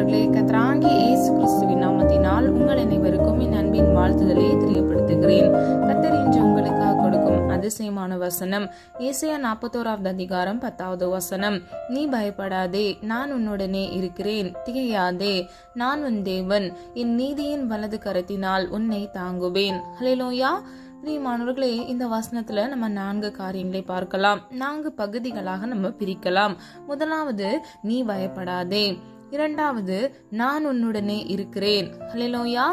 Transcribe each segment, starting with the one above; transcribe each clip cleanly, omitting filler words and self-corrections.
பிரியமானவர்களே, கர்த்தராகிய இயேசு கிறிஸ்துவின் நாமத்தினால் உங்கள் அனைவருக்கும் என் அன்பின் வாழ்த்துதலை தெரியப்படுத்துகிறேன். கர்த்தர் இன்று உங்களுக்காக கொடுக்கும் அதிசயமான வசனம் ஏசாயா 41வது அதிகாரம் 10வது வசனம். நீ பயப்படாதே, நான் உன்னுடனே இருக்கிறேன், திகையாதே, நான் உன் தேவன், என் நீதியின் வலது கரத்தினால் உன்னை தாங்குவேன். ஹல்லேலூயா. பிரியமானவர்களே, இந்த வசனத்துல நம்ம 4 காரியங்களை பார்க்கலாம். 4 பகுதிகளாக நம்ம பிரிக்கலாம். முதலாவது, நீ பயப்படாதே. இரண்டாவது, நான் உன்னுடனே இருக்கிறேன். ஹல்லேலூயா.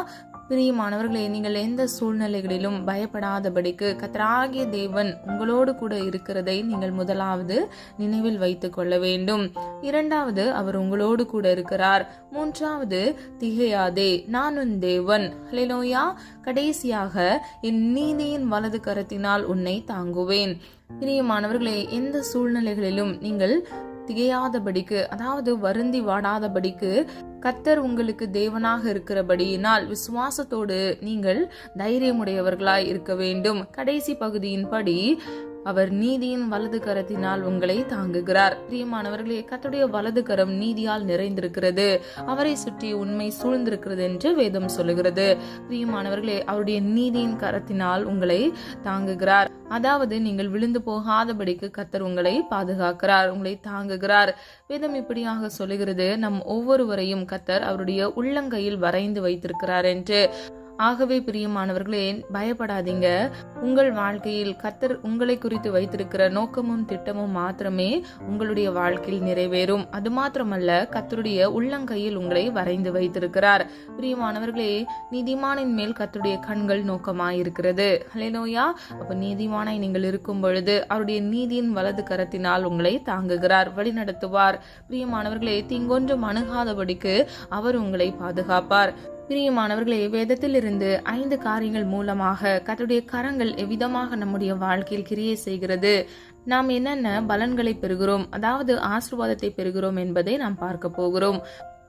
பிரியமானவர்களே, நீங்கள் எந்த சூழ்நிலைகளிலும் பயப்படாதபடிக்கு கர்த்தராகிய தேவன் உங்களோடு கூட இருக்கிறதை நீங்கள் முதலாவது நினைவில் வைத்துக் கொள்ள வேண்டும். இரண்டாவது, அவர் உங்களோடு கூட இருக்கிறார். மூன்றாவது, திகையாதே, நான் உன் தேவன். ஹல்லேலூயா. கடைசியாக, என் நீதியின் வலது கரத்தினால் உன்னை தாங்குவேன். பிரியமானவர்களே, எந்த சூழ்நிலைகளிலும் நீங்கள் திகையாதபடிக்கு, அதாவது வருந்தி வாடாதபடிக்கு கர்த்தர் உங்களுக்கு தேவனாக இருக்கிறபடியினால் விசுவாசத்தோடு நீங்கள் தைரியமுடையவர்களாய் இருக்க வேண்டும். கடைசி பகுதியின்படி அவர் நீதியின் வலது கரத்தினால் உங்களை தாங்குகிறார். பிரியமானவர்களே, கர்த்தருடைய வலது கரம் நீதியால் நிறைந்திருக்கிறது, அவரை சுற்றி உண்மை சூழ்ந்திருக்கிறது என்று வேதம் சொல்லுகிறது. பிரியமானவர்களே, அவருடைய நீதியின் கரத்தினால் உங்களை தாங்குகிறார். அதாவது நீங்கள் விழுந்து போகாதபடிக்கு கர்த்தர் உங்களை பாதுகாக்கிறார், உங்களை தாங்குகிறார். வேதம் இப்படியாக சொல்லுகிறது, நம் ஒவ்வொருவரையும் கர்த்தர் அவருடைய உள்ளங்கையில் வரைந்து வைத்திருக்கிறார் என்று. ஆகவே பிரியமானவர்களே, பயப்படாதீங்க. உங்கள் வாழ்க்கையில் கர்த்தர் உங்களை குறித்து வைத்திருக்கிற நோக்கமும் திட்டமும் மாத்திரமே உங்களுடைய வாழ்க்கையில் நிறைவேறும். அது மாத்திரமல்ல, கர்த்தருடைய உள்ளங்கையில் உங்களை வரைந்து வைத்திருக்கிறார். பிரியமானவர்களே, நீதிமானின் மேல் கர்த்தருடைய கண்கள் நோக்கமாயிருக்கிறது. ஹல்லேலூயா. அப்ப நீதிமானாய் நீங்கள் இருக்கும் பொழுது அவருடைய நீதியின் வலது கரத்தினால் உங்களை தாங்குகிறார், வழி நடத்துவார். பிரியமானவர்களே, தீங்கொன்றும் அணுகாதபடிக்கு அவர் உங்களை பாதுகாப்பார். பிரியமானவர்களே, வேதத்தில் இருந்து 5 காரியங்கள் மூலமாக கர்த்தருடைய கரங்கள் எவ்விதமாக நம்முடைய வாழ்க்கையில் கிரியை செய்கிறது, நாம் என்னென்ன பலன்களை பெறுகிறோம், அதாவது ஆசீர்வாதத்தை பெறுகிறோம் என்பதை நாம் பார்க்க போகிறோம்.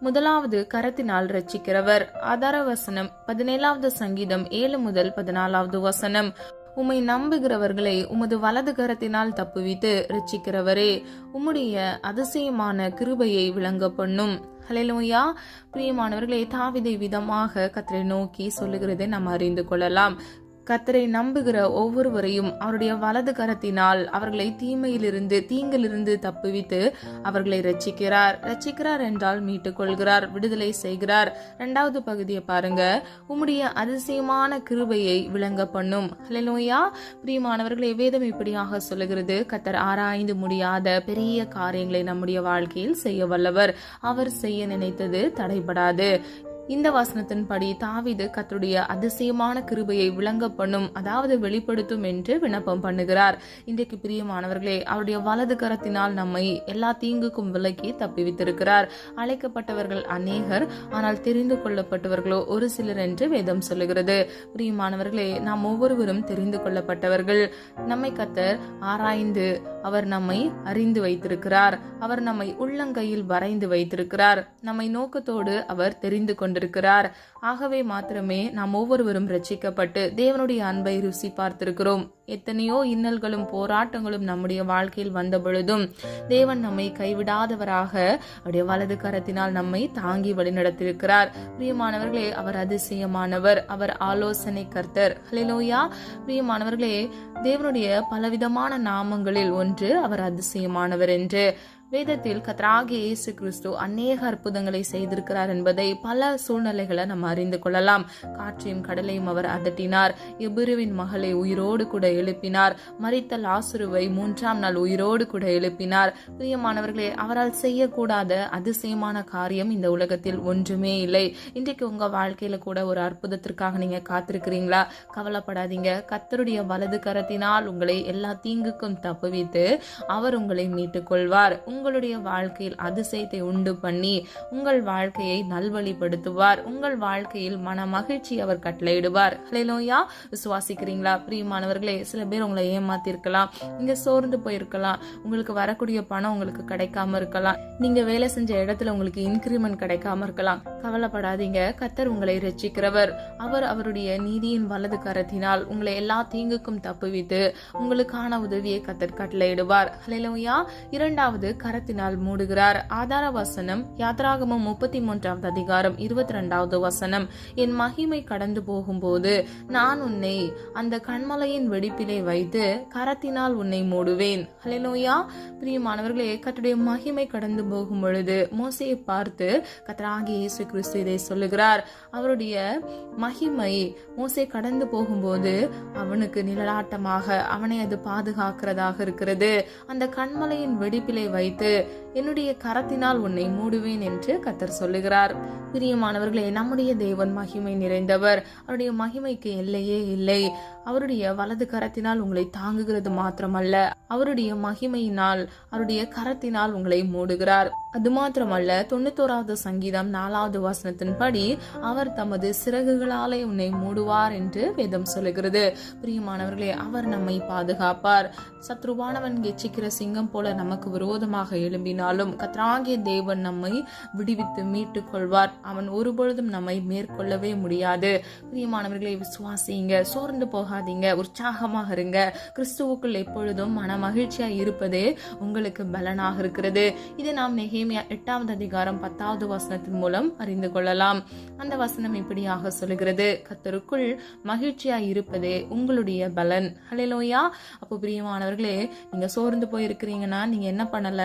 முதலாவது, கரத்தினால் ரட்சிக்கிறவர். ஆதார வசனம் 17வது சங்கீதம் 7 முதல் 14வது வசனம். உம்மை நம்புகிறவர்களை உமது வலது கரத்தினால் தப்புவித்து ரட்சிக்கிறவரே, உம்முடைய அதிசயமான கிருபையை விளங்க பண்ணும். ஹல்லேலூயா. பிரியமானவர்களே, தாவீதை விதமாக கர்த்தரை நோக்கி சொல்லுகிறதை நாம் அறிந்து கொள்ளலாம். கர்த்தரை நம்புகிற ஒவ்வொருவரையும் அவருடைய வலது கரத்தினால் அவர்களை தீங்கிலிருந்து தப்புவித்து அவர்களை ரட்சிக்கிறார் என்றால் மீட்டுக் கொள்கிறார், விடுதலை செய்கிறார். 2வது பகுதியை பாருங்க, உம்முடைய அதிசயமான கிருபையை விளங்க பண்ணும். ஹல்லேலூயா. பிரியமானவர்களே, வேதம் இப்படியாக சொல்லுகிறது, கர்த்தர் ஆராய்ந்து முடியாத பெரிய காரியங்களை நம்முடைய வாழ்க்கையில் செய்ய வல்லவர். அவர் செய்ய நினைத்தது தடைபடாது. இந்த வசனத்தின்படி தாவீது கர்த்தருடைய அதிசயமான கிருபையை விளங்க பண்ணும், அதாவது வெளிப்படுத்தும் என்று விண்ணப்பம் பண்ணுகிறார். இன்றைக்கு பிரியமானவர்களே, அவருடைய வலது கரத்தினால் நம்மை எல்லா தீங்குக்கும் விலக்கி தப்பிவித்திருக்கிறார். அழைக்கப்பட்டவர்கள் அநேகர், ஆனால் தெரிந்து கொள்ளப்பட்டவர்களோ ஒரு சிலர் என்று வேதம் சொல்லுகிறது. பிரியமானவர்களே, நாம் ஒவ்வொருவரும் தெரிந்து கொள்ளப்பட்டவர்கள். நம்மை கர்த்தர் ஆராய்ந்து அவர் நம்மை அறிந்து வைத்திருக்கிறார். அவர் நம்மை உள்ளங்கையில் வரைந்து வைத்திருக்கிறார். நம்மை நோக்கத்தோடு அவர் தெரிந்து கொண்டிருக்கிறார். ஆகவே மாத்திரமே நாம் ஒவ்வொருவரும் ரட்சிக்கப்பட்டு தேவனுடைய அன்பை ருசி பார்த்திருக்கிறோம். எத்தனையோ இன்னல்களும் போராட்டங்களும் நம்முடைய வாழ்க்கையில் வந்த பொழுதும் தேவன் நம்மை கைவிடாதவராக அவருடைய வலது கரத்தினால் நம்மை தாங்கி வழிநடத்திருக்கிறார். பிரியமானவர்களே, அவர் அதிசயமானவர், அவர் ஆலோசனை கர்த்தர். ஹல்லேலூயா. பிரியமானவர்களே, தேவனுடைய பலவிதமான நாமங்களில் ஒன்று அவர் அதிசயமானவர் என்று. வேதத்தில் கர்த்தராகிய இயேசு கிறிஸ்து அநேக அற்புதங்களை செய்திருக்கிறார் என்பதை பல சூழ்நிலைகளை நம்ம அறிந்து கொள்ளலாம். காற்றையும் கடலையும் அவர் அதட்டினார். எபிருவின் மகளை உயிரோடு கூட எழுப்பினார். மரித்த லாசருவை 3ஆம் நாள் உயிரோடு கூட எழுப்பினார். பிரியமானவர்களே, அவரால் செய்யக்கூடாத அதிசயமான காரியம் இந்த உலகத்தில் ஒன்றுமே இல்லை. இன்றைக்கு உங்க வாழ்க்கையில கூட ஒரு அற்புதத்திற்காக நீங்க காத்திருக்கிறீங்களா? கவலைப்படாதீங்க. கர்த்தருடைய வலது கரத்தினால் உங்களை எல்லா தீங்குக்கும் தப்புவித்து அவர் உங்களை மீட்டுக் கொள்வார். உங்களுடைய வாழ்க்கையில் அதிசயத்தை உண்டு பண்ணி உங்கள் வாழ்க்கையை நல்வழிப்படுத்துவார். உங்கள் வாழ்க்கையில் மன மகிழ்ச்சி அவர் கட்டளையிடுவார். ஹல்லேலூயா. விசுவாசிக்கிறீங்களா? பிரியமானவர்களே, சில பேர் உங்களை ஏமாத்திருக்கலாம், நீங்க சோர்ந்து போயிருக்கலாம், உங்களுக்கு வரக்கூடிய பணம் உங்களுக்கு கிடைக்காம இருக்கலாம், நீங்க வேலை செஞ்ச இடத்துல உங்களுக்கு இன்கிரிமெண்ட் கிடைக்காம இருக்கலாம். கவலைப்படாதீங்க, கர்த்தர் உங்களை ரட்சிக்கிறவர். அவர் அவருடைய நீதியின் வலது கரத்தினால் உங்களை எல்லா தீங்குக்கும் தப்புவித்து உங்களுக்கான உதவியை கர்த்தர் கட்டளையிடுவார். ஹல்லேலூயா. இரண்டாவது, கரத்தினால் மூடுகிறார். ஆதார வசனம் யாத்ராகமம் 33வது அதிகாரம் 22வது வசனம். என் மகிமை கடந்து போகும்போது நான் உன்னை அந்த கண்மலையின் வெடிப்பிலே வைத்து கரத்தினால் உன்னை மூடுவேன். ஹல்லேலூயா. பிரியமானவர்களே, கர்த்தருடைய மகிமை கடந்து போகும் பொழுது மோசேயை பார்த்து கர்த்தராகிய இயேசு கிறிஸ்து இதை சொல்லுகிறார். அவருடைய மகிமை மோசே கடந்து போகும்போது அவனுக்கு நிழலாட்டமாக அவனை அது பாதுகாக்கிறதாக இருக்கிறது. அந்த கண்மலையின் வெடிப்பிலை வைத்து என்னுடைய கரத்தினால் உன்னை மூடுவேன் என்று கர்த்தர் சொல்லுகிறார். பிரியமானவர்களே, நம்முடைய தேவன் மகிமை நிறைந்தவர். அவருடைய மகிமைக்கு எல்லையே இல்லை. அவருடைய வலது கரத்தினால் உங்களை தாங்குகிறது மாத்திரமல்ல, அவருடைய மகிமையினால் அவருடைய கரத்தினால் உங்களை மூடுகிறார். அது மாத்திரமல்ல, 91வது சங்கீதம் 4வது வசனத்தின்படி அவர் தமது சிறகுகளாலே உன்னை மூடுவார் என்று வேதம் சொல்லுகிறது. பிரியமானவர்களே, அவர் நம்மை பாதுகாப்பார். சத்ருவானவன் எச்சிக்கிற சிங்கம் போல நமக்கு விரோதமாக எழும்பினாலும் கர்த்தராகிய தேவன் நம்மை விடுவித்து மீட்டுக் கொள்வார். அவன் ஒருபொழுதும் நம்மை மேற்கொள்ளவே முடியாது. பிரியமானவர்களை, விசுவாசிங்க, சோர்ந்து போகாதீங்க, உற்சாகமாக இருங்க. கிறிஸ்துவுக்குள் எப்பொழுதும் மன மகிழ்ச்சியா இருப்பதே உங்களுக்கு பலனாக இருக்கிறது. இதை நாம் நெகேமியா 8வது அதிகாரம் 10வது வசனத்தின் மூலம் அறிந்து கொள்ளலாம். அந்த வசனம் இப்படியாக சொல்லுகிறது, கர்த்தருக்குள் மகிழ்ச்சியா இருப்பதே உங்களுடைய பலன். ஹல்லேலூயா. அப்போ பிரியமானவர்களே, நீங்க சோர்ந்து போயிருக்கிறீங்கன்னா நீங்க என்ன பண்ணல,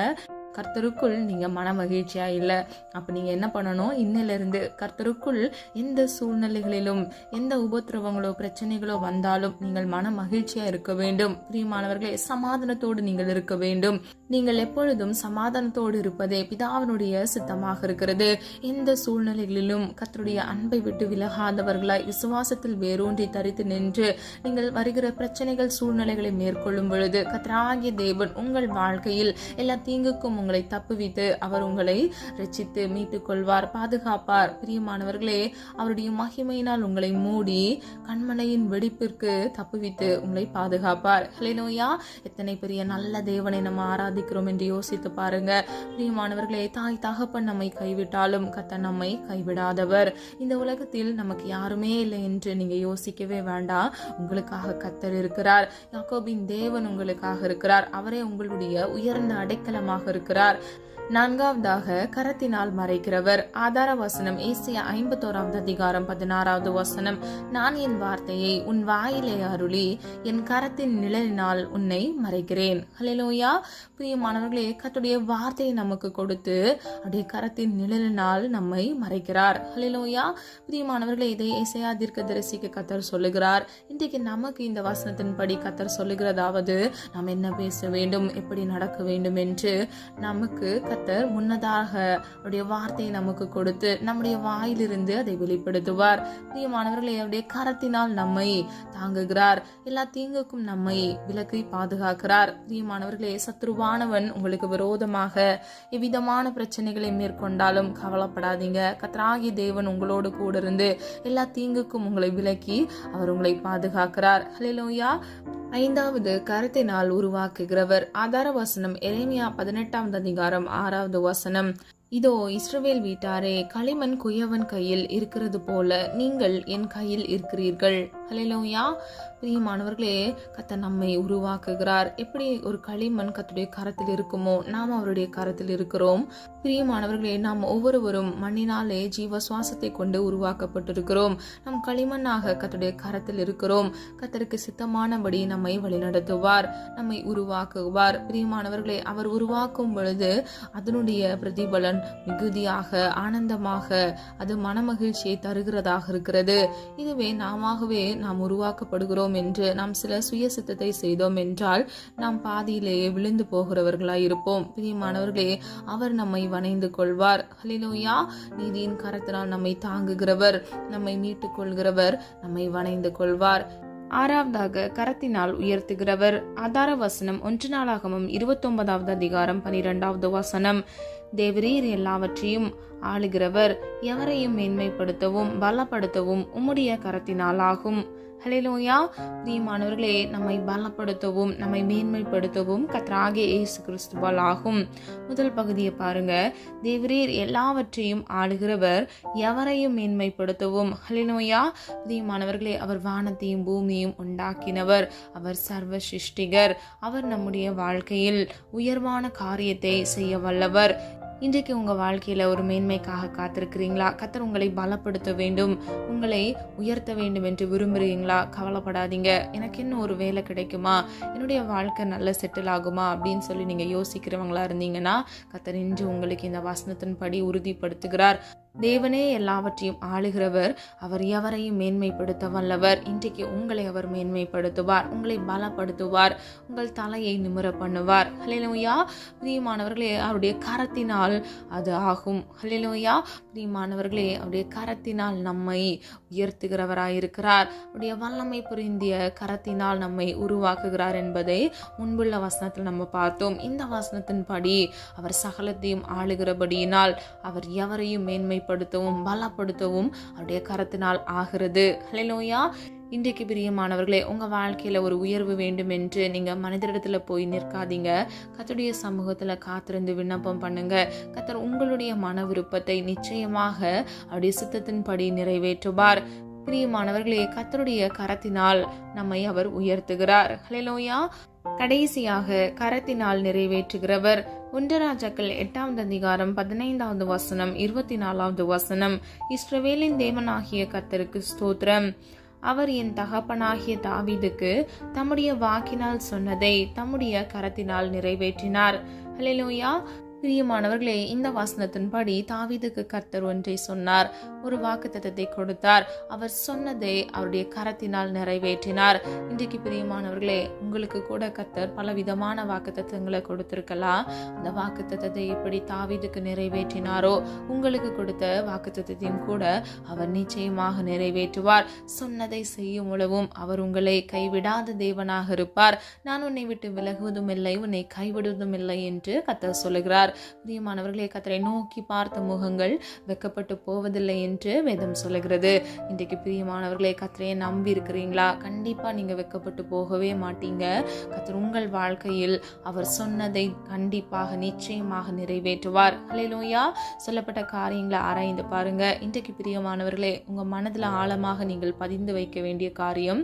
கர்த்தருக்குள் நீங்க மன மகிழ்ச்சியா இல்ல. அப்ப நீங்க என்ன பண்ணணும், இன்னிலிருந்து கர்த்தருக்குள் எந்த சூழ்நிலைகளிலும் எந்த உபத்திரவங்களோ பிரச்சனைகளோ வந்தாலும் நீங்கள் மன மகிழ்ச்சியா இருக்க வேண்டும். பிரியமானவர்களே, சமாதானத்தோடு நீங்கள் இருக்க வேண்டும். நீங்கள் எப்பொழுதும் சமாதானத்தோடு இருப்பதே பிதாவினுடைய சித்தமாக இருக்கிறது. எந்த சூழ்நிலைகளிலும் கர்த்தருடைய அன்பை விட்டு விலகாதவர்களாய் விசுவாசத்தில் வேரூன்றி தரித்து நின்று நீங்கள் வருகிற பிரச்சனைகள் சூழ்நிலைகளை மேற்கொள்ளும் பொழுது கர்த்தராகிய தேவன் உங்கள் வாழ்க்கையில் எல்லா தீங்குக்கும் உங்களை தப்புவித்து அவர் உங்களை ரட்சித்து மீட்டுக் கொள்வார், பாதுகாப்பார். பிரியமானவர்களே, அவருடைய மகிமையினால் உங்களை மூடி கண்மலையின் வெடிப்பிற்கு தப்புவித்து உங்களை பாதுகாப்பார். ஹல்லேலூயா. எத்தனை பெரிய நல்ல தேவனை நம்ம ஆராதிக்கிறோம் என்று யோசித்து பாருங்க. பிரியமானவர்களே, தாய் தகப்பன் நம்மை கைவிட்டாலும் கர்த்தர் நம்மை கைவிடாதவர். இந்த உலகத்தில் நமக்கு யாருமே இல்லை என்று நீங்க யோசிக்கவே வேண்டாம். உங்களுக்காக கர்த்தர் இருக்கிறார். யாக்கோபின் தேவன் உங்களுக்காக இருக்கிறார். அவரே உங்களுடைய உயர்ந்த அடைக்கலமாக இருக்கிறார். நான்காவதாக, கரத்தினால் மறைக்கிறவர். ஆதார வசனம் ஏசாயா 51வது அதிகாரம் 16வது வசனம். நான் என் வார்த்தையை உன் வாயிலே அருளி என் கரத்தின் நிழலினால் உன்னை மறைக்கிறேன். ஹல்லேலூயா. பிரியமானவர்களே, கர்த்தருடைய வார்த்தையை நமக்கு கொடுத்து அவருடைய கரத்தின் நிழலினால் நம்மை மறைக்கிறார். ஹல்லேலூயா. பிரியமானவர்களே, இதை ஏசாயா தீர்க்கதரிசிக்கு கர்த்தர் சொல்லுகிறார். இன்றைக்கு நமக்கு இந்த வசனத்தின்படி கர்த்தர் சொல்லுகிறதாவது, நாம் என்ன பேச வேண்டும், எப்படி நடக்க வேண்டும் என்று நமக்கு கர்த்தர் முன்னதாக அவருடைய வார்த்தையை நமக்கு கொடுத்து நம்முடைய வாயிலிருந்து அதை வெளிப்படுத்துவார். பிரியமானவர்களை, அவருடைய கரத்தினால் நம்மை தாங்குகிறார். எல்லா தீங்குக்கும் நம்மை விலக்கி பாதுகாக்கிறார். பிரியமானவர்களே, சத்ருவானவன் உங்களுக்கு விரோதமாக எவ்விதமான பிரச்சனைகளை மேற்கொண்டாலும் கவலைப்படாதீங்க. கர்த்தராகிய தேவன் உங்களோடு கூட இருந்து எல்லா தீங்குக்கும் உங்களை விலக்கி அவர் உங்களை பாதுகாக்கிறார். ஹல்லேலூயா. ஐந்தாவது, கரத்தினால் உருவாக்குகிறவர். ஆதார வசனம் எரேமியா 18வது அதிகாரம் 6வது வசனம். இதோ இஸ்ரவேல் வீட்டாரே, களிமண் குயவன் கையில் இருக்கிறது போல நீங்கள் என் கையில் இருக்கிறீர்கள். ஹல்லேலூயா. பிரியமானவர்களே, கர்த்தர் நம்மை உருவாக்குகிறார். எப்படி ஒரு களிமண் கர்த்தருடைய கரத்தில் இருக்குமோ நாம் அவருடைய கரத்தில் இருக்கிறோம். பிரியமானவர்களே, நாம் ஒவ்வொருவரும் மண்ணினாலே ஜீவ சுவாசத்தை கொண்டு உருவாக்கப்பட்டிருக்கிறோம். நம் களிமண்ணாக கர்த்தருடைய கரத்தில் இருக்கிறோம். கர்த்தருக்கு சித்தமானபடி நம்மை வழிநடத்துவார், நம்மை உருவாக்குவார். பிரியமானவர்களே, அவர் உருவாக்கும் பொழுது அதனுடைய பிரதிபலன் மிகுதியாக ஆனந்தமாக அது மனமகிழ்ச்சியை தருகிறதாக இருக்கிறது. இதுவே நாமவே நாம் உருவாக்கப்படுகிறோம் என்று நாம் சில சுய சித்தத்தை செய்தோம் என்றால் நாம் பாதியிலேயே விழுந்து போகிறவர்களாய் இருப்போம். பிரியமானவர்களே, அவர் நம்மை வணைந்து கொள்வார். ஹல்லேலூயா. நீதியின் கரத்தினால் நம்மை தாங்குகிறவர், நம்மை மீட்டுக் கொள்கிறவர், நம்மை வணைந்து கொள்வார். ஆறாவதாக, கரத்தினால் உயர்த்துகிறவர். ஆதார வசனம் 1 நாளாகமம் 29வது அதிகாரம் 12வது வசனம். தேவரீர் எல்லாவற்றையும் ஆளுகிறவர், எவரையும் மேன்மைப்படுத்தவும் பலப்படுத்தவும் உம்முடைய கரத்தினால் ஆகும். ஹல்லேலூயா. பிரியமானவர்களே, நம்மை பலப்படுத்தவும் நம்மை மேன்மைப்படுத்தவும் கர்த்தராகிய இயேசு கிறிஸ்துவால் ஆகும். முதல் பகுதியை பாருங்க. தேவரீர் எல்லாவற்றையும் ஆளுகிறவர், எவரையும் மேன்மைப்படுத்தவும். ஹல்லேலூயா. பிரியமானவர்களே, அவர் வானத்தையும் பூமியையும் உண்டாக்கினவர். அவர் சர்வ சிருஷ்டிகர். அவர் நம்முடைய வாழ்க்கையில் உயர்வான காரியத்தை செய்ய வல்லவர். இன்றைக்கு உங்கள் வாழ்க்கையில் ஒரு மேன்மைக்காக காத்திருக்கிறீங்களா? கர்த்தர் உங்களை பலப்படுத்த வேண்டும், உங்களை உயர்த்த வேண்டும் என்று விரும்புகிறீங்களா? கவலைப்படாதீங்க. எனக்கு இன்னும் ஒரு வேலை கிடைக்குமா, என்னுடைய வாழ்க்கை நல்ல செட்டில் ஆகுமா அப்படின்னு சொல்லி நீங்கள் யோசிக்கிறவங்களா இருந்தீங்கன்னா கர்த்தர் இன்று உங்களுக்கு இந்த வசனத்தின்படி உறுதிப்படுத்துகிறார். தேவனே எல்லாவற்றையும் ஆளுகிறவர், அவர் எவரையும் மேன்மைப்படுத்த வல்லவர். இன்றைக்கு உங்களை அவர் மேன்மைப்படுத்துவார், உங்களை பலப்படுத்துவார், உங்கள் தலையை நிமிர பண்ணுவார். ஹல்லேலூயா. பிரியமானவர்களே, அவருடைய கரத்தினால் அது ஆகும். ஹல்லேலூயா. பிரியமானவர்களே, அவருடைய கரத்தினால் நம்மை உயர்த்துகிறவராயிருக்கிறார். அவருடைய வல்லமை புரிந்திய கரத்தினால் நம்மை உருவாக்குகிறார் என்பதை முன்புள்ள வசனத்தில் நம்ம பார்த்தோம். இந்த வசனத்தின்படி அவர் சகலத்தையும் ஆளுகிறபடியினால் அவர் எவரையும் மேன்மைப்படுத்தவும் பலப்படுத்தவும் அவருடைய கரத்தினால் ஆகிறது. ஹல்லேலூயா. இன்றைக்கு பிரியமானவர்களே, உங்கள் வாழ்க்கையில் ஒரு உயர்வு வேண்டும் என்று நீங்கள் மனிதரிடத்தில் போய் நிற்காதீங்க. கர்த்தருடைய சமூகத்தில் காத்திருந்து விண்ணப்பம் பண்ணுங்க. கர்த்தர் உங்களுடைய மன விருப்பத்தை நிச்சயமாக அவருடைய சித்தத்தின்படி நிறைவேற்றுவார். பிரியமானவர்களே, கர்த்தருடைய கரத்தினால் நம்மை அவர் உயர்த்துகிறார். ஹல்லேலூயா. கடைசியாக கரத்தினால் நிறைவேற்றுகிறவர். 1 ராஜாக்கள் 8ஆம் அதிகாரம் 15வது வசனம் 24வது வசனம். இஸ்ரவேலின் தேவனாகிய கர்த்தருக்கு ஸ்தோத்திரம். அவர் என் தகப்பனாகிய தாவீதுக்கு தம்முடைய வாக்கினால் சொன்னதை தம்முடைய கரத்தினால் நிறைவேற்றினார். ஹல்லேலூயா. பிரியமானவர்களே, இந்த வசனத்தின்படி தாவீதுக்கு கர்த்தர் ஒன்றை சொன்னார், ஒரு வாக்குத்தத்தத்தை கொடுத்தார். அவர் சொன்னதை அவருடைய கரத்தினால் நிறைவேற்றினார். இன்றைக்கு பிரியமானவர்களே, உங்களுக்கு கூட கர்த்தர் பல விதமான வாக்குத்தத்தங்களை கொடுத்திருக்கலாம். அந்த வாக்குத்தத்தத்தை எப்படி தாவீதுக்கு நிறைவேற்றினாரோ உங்களுக்கு கொடுத்த வாக்குத்தத்தையும் கூட அவர் நிச்சயமாக நிறைவேற்றுவார். சொன்னதை செய்யும் உளவும் அவர் உங்களை கைவிடாத தேவனாக இருப்பார். நான் உன்னை விட்டு விலகுவதும் இல்லை, உன்னை கைவிடுவதும் இல்லை என்று கர்த்தர் சொல்லுகிறார். பிரியமானவர்களே, கர்த்தரை நோக்கி பார்த்த முகங்கள் வெட்கப்பட்டு போவதில்லை என்று வேதம் சொல்லுகிறது. இன்றைக்கு பிரியமானவர்களே, கர்த்தரை நம்பி இருக்கிறீங்களா? கண்டிப்பா நீங்க வெட்கப்பட்டு போகவே மாட்டீங்க. கர்த்தர் உங்கள் வாழ்க்கையில் அவர் சொன்னதை கண்டிப்பாக நிச்சயமாக நிறைவேற்றுவார். ஹல்லேலூயா. சொல்லப்பட்ட காரியங்களை ஆராய்ந்து பாருங்க. இன்றைக்கு பிரியமானவர்களே, உங்க மனதில் ஆழமாக நீங்கள் பதிந்து வைக்க வேண்டிய காரியம்,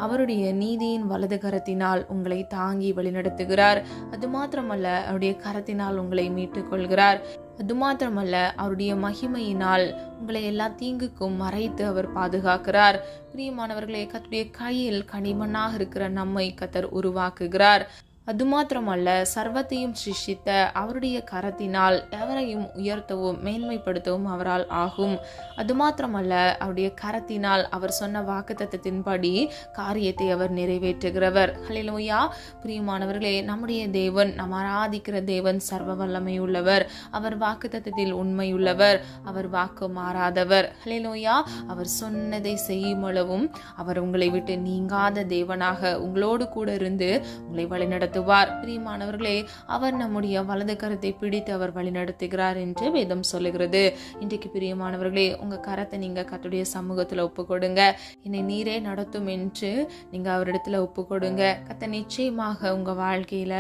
அவருடைய நீதியின் வலது கரத்தினால் உங்களை தாங்கி வழிநடத்துகிறார். அது மாத்திரமல்ல, அவருடைய கரத்தினால் உங்களை மீட்டுக் கொள்கிறார். அது மாத்திரமல்ல, அவருடைய மகிமையினால் உங்களை எல்லா தீங்குக்கும் மறைத்து அவர் பாதுகாக்கிறார். பிரியமானவர்களே, கர்த்தருடைய கையில் கனிமண்ணாக இருக்கிற நம்மை கர்த்தர் உருவாக்குகிறார். அது மாத்திரமல்ல, சர்வத்தையும் சிருஷ்டித்த அவருடைய கரத்தினால் எவரையும் உயர்த்தவும் மேன்மைப்படுத்தவும் அவரால் ஆகும். அது மாத்திரமல்ல, அவருடைய கரத்தினால் அவர் சொன்ன வாக்குத்தத்தத்தின்படி காரியத்தை அவர் நிறைவேற்றுகிறவர். ஹல்லேலூயா. பிரியமானவர்களே, நம்முடைய தேவன், நாம் ஆராதிக்கிற தேவன் சர்வ வல்லமை உள்ளவர். அவர் வாக்குத்தத்தத்தில் உண்மையுள்ளவர். அவர் வாக்கு மாறாதவர். ஹல்லேலூயா. அவர் சொன்னதை செய்யும் அளவும் அவர் உங்களை விட்டு நீங்காத தேவனாக உங்களோடு கூட இருந்து உங்களை வழிநடத்த பிரியமானவர்களே, அவர் நம்முடைய வலது கரத்தை பிடித்து அவர் வழி நடத்துகிறார் என்று வேதம் சொல்லுகிறது. இன்றைக்கு பிரியமானவர்களே, உங்க கரத்தை நீங்க கர்த்தருடைய சமூகத்துல ஒப்பு கொடுங்க. என்னை நீரே நடத்தும் என்று நீங்க அவரிடத்துல ஒப்பு கொடுங்க. கர்த்தர் நிச்சயமாக உங்க வாழ்க்கையில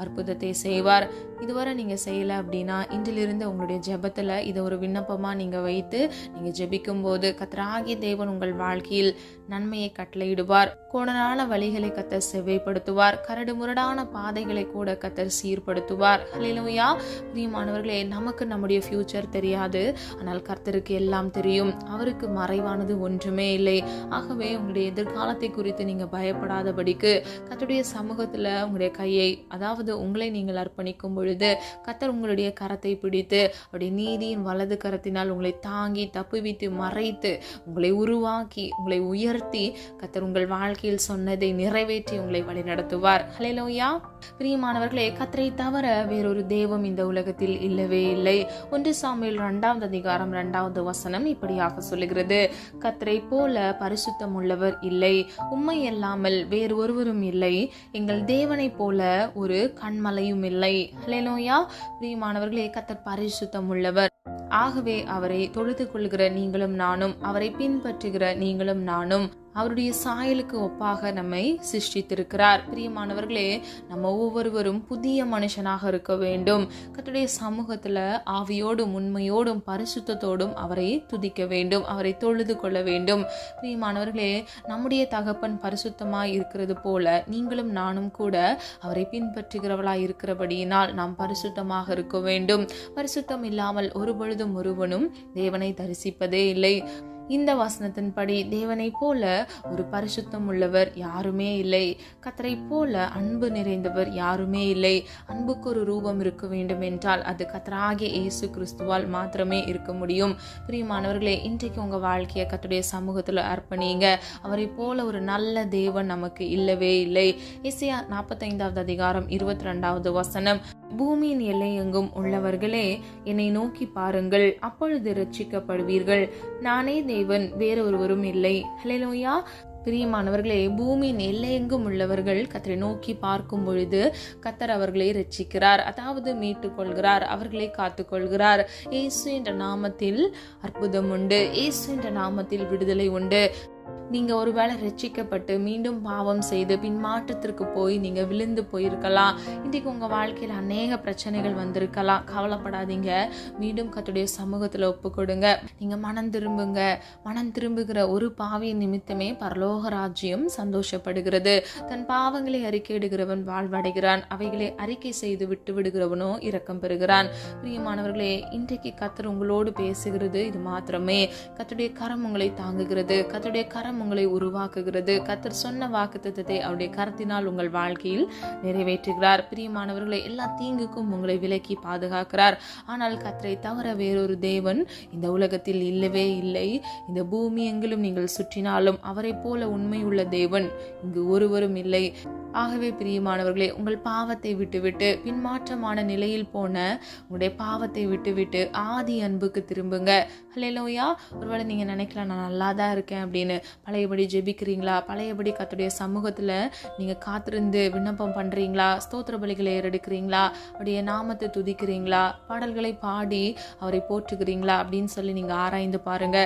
அற்புதத்தை செய்வார். இதுவரை நீங்க செய்யல அப்படின்னா இன்றிலிருந்து உங்களுடைய ஜெபத்துல இதை ஒரு விண்ணப்பமா நீங்க வைத்து நீங்க ஜெபிக்கும் போது கர்த்தராகிய தேவன் உங்கள் வாழ்க்கையில் நன்மையை கட்டளையிடுவார். கோணலான வழிகளை கர்த்தர் செவ்வைப்படுத்துவார். கரடு முரடான பாதைகளை கூட கர்த்தர் சீர்படுத்துவார். ஹல்லேலூயா. பிரியமானவர்களே, நமக்கு நம்முடைய ஃபியூச்சர் தெரியாது, ஆனால் கர்த்தருக்கு எல்லாம் தெரியும். அவருக்கு மறைவானது ஒன்றுமே இல்லை. ஆகவே உங்களுடைய எதிர்காலத்தை குறித்து நீங்க பயப்படாதபடிக்கு கர்த்தருடைய சமூகத்துல உங்களுடைய கையை, அதாவது உங்களை நீங்கள் அர்ப்பணிக்கும் பொழுது கர்த்தர் உங்களுடைய கரத்தை பிடித்து அவருடைய நீதியின் வலது கரத்தினால் உங்களை தாங்கி தப்புவித்து மறைத்து உங்களை உருவாக்கி உங்களை உயர்த்தி கர்த்தர் உங்கள் வாழ்க்கையில் சொன்னதை நிறைவேற்றி உங்களை வழி நடத்துவார். ஹல்லேலூயா. பிரியமானவர்களே, கர்த்தரை தவிர வேறொரு தெய்வம் இந்த உலகத்தில் இல்லவே இல்லை. 1 சாமுவேல் 2ஆம் அதிகாரம் 2வது வசனம் இப்படியாக சொல்லுகிறது, கர்த்தரை போல பரிசுத்தம் உள்ளவர் இல்லை, உம்மை அல்லாமல் வேறு ஒருவரும் இல்லை, எங்கள் தேவனை போல ஒரு கண்மலையும் இல்லை. ஹல்லேலூயா. பிரியமானவர்களே, கர்த்தர் பரிசுத்தம் உள்ளவர். ஆகவே அவரை தொழுது கொள்கிற நீங்களும் நானும், அவரை பின்பற்றுகிற நீங்களும் நானும், அவருடைய சாயலுக்கு ஒப்பாக நம்மை சிருஷ்டித்திருக்கிறார். பிரியமானவர்களே, நம்ம ஒவ்வொருவரும் புதிய மனுஷனாக இருக்க வேண்டும். கர்த்தருடைய சமூகத்துல ஆவியோடும் உண்மையோடும் பரிசுத்தத்தோடும் அவரை துதிக்க வேண்டும், அவரை தொழுது கொள்ள வேண்டும். பிரியமானவர்களே, நம்முடைய தகப்பன் பரிசுத்தமாய் இருக்கிறது போல நீங்களும் நானும் கூட அவரை பின்பற்றுகிறவளாய் இருக்கிறபடியினால் நாம் பரிசுத்தமாக இருக்க வேண்டும். பரிசுத்தம் இல்லாமல் ஒருபொழுதும் ஒருவனும் தேவனை தரிசிப்பதே இல்லை. இந்த வசனத்தின்படி தேவனை போல ஒரு பரிசுத்தம் உள்ளவர் யாருமே இல்லை. கர்த்தரை போல அன்பு நிறைந்தவர் யாருமே இல்லை. அன்புக்கு ஒரு ரூபம் இருக்க வேண்டும் என்றால் அது கர்த்தராகிய இயேசு கிறிஸ்துவால் மாத்திரமே இருக்க முடியும். பிரியமானவர்களே, இன்றைக்கு உங்க வாழ்க்கையை கர்த்தருடைய சமூகத்துல அர்ப்பணிங்க. அவரை போல ஒரு நல்ல தேவன் நமக்கு இல்லவே இல்லை. எசேயா 45வது அதிகாரம் 22வது வசனம், பூமியின் எல்லையெங்கும் உள்ளவர்களே என்னை நோக்கி பாருங்கள், அப்பொழுது ரட்சிக்கப்படுவீர்கள். நானே தேவன், வேறொருவரும் இல்லை. ஹல்லேலூயா. பிரியமானவர்களே, பூமியின் எல்லையெங்கும் உள்ளவர்கள் கர்த்தரை நோக்கி பார்க்கும் பொழுது கர்த்தர் அவர்களை ரட்சிக்கிறார், அதாவது மீட்டுக் கொள்கிறார், அவர்களை காத்துக் கொள்கிறார். இயேசு என்ற நாமத்தில் அற்புதம் உண்டு, இயேசு என்ற நாமத்தில் விடுதலை உண்டு. நீங்க ஒருவேளை ரட்சிக்கப்பட்டு மீண்டும் பாவம் செய்து பின்மாற்றத்திற்கு போய் நீங்க விழுந்து போயிருக்கலாம். இன்றைக்கு உங்க வாழ்க்கையில அநேக பிரச்சனைகள் வந்திருக்கலாம். கவலைப்படாதீங்க, மீண்டும் கர்த்தருடைய சமூகத்துல ஒப்பு கொடுங்க. நீங்க மனம் திரும்புங்க. மனம் திரும்புகிற ஒரு பாவியின் நிமித்தமே பரலோக ராஜ்யம் சந்தோஷப்படுகிறது. தன் பாவங்களை அறிக்கையிடுகிறவன் வாழ்வடைகிறான், அவைகளை அறிக்கை செய்து விட்டு விடுகிறவனோ இரக்கம் பெறுகிறான். பிரியமானவர்களே, இன்றைக்கு கர்த்தர் உங்களோடு பேசுகிறது இது மாத்திரமே. கர்த்தருடைய கரம் உங்களை தாங்குகிறது, கர்த்தருடைய கரம் உங்களை உருவாக்குகிறது. கர்த்தர் சொன்ன வாக்குத்தத்தத்தை அவருடைய கரத்தினால் உங்கள் வாழ்க்கையில் நிறைவேற்றுகிறார். பிரியமானவர்களை, எல்லா தீங்குக்கும் உங்களை விலக்கி பாதுகாக்கிறார். ஆனால் கர்த்தரை தவிர வேறொரு தேவன் இந்த உலகத்தில் இல்லவே இல்லை. இந்த பூமி எங்கிலும் நீங்கள் சுற்றினாலும் அவரை போல உண்மை உள்ள தேவன் இங்கு ஒருவரும் இல்லை. ஆகவே பிரியமானவர்களே, உங்கள் பாவத்தை விட்டுவிட்டு பின்மாற்றமான நிலையில் போன உங்களுடைய பாவத்தை விட்டுவிட்டு ஆதி அன்புக்கு திரும்புங்க. ஹல்லேலூயா. ஒருவேளை நீங்க நினைக்கலாம், நான் நல்லா தான் இருக்கேன் அப்படின்னு. பழையபடி ஜெபிக்கிறீங்களா? பழையபடி கர்த்தருடைய சமூகத்துல நீங்க காத்திருந்து விண்ணப்பம் பண்றீங்களா? ஸ்தோத்திர பலிகளை ஏறெடுக்கிறீங்களா? அவருடைய நாமத்தை துதிக்கிறீங்களா? பாடல்களை பாடி அவரை போற்றுகிறீங்களா அப்படின்னு சொல்லி நீங்க ஆராய்ந்து பாருங்க.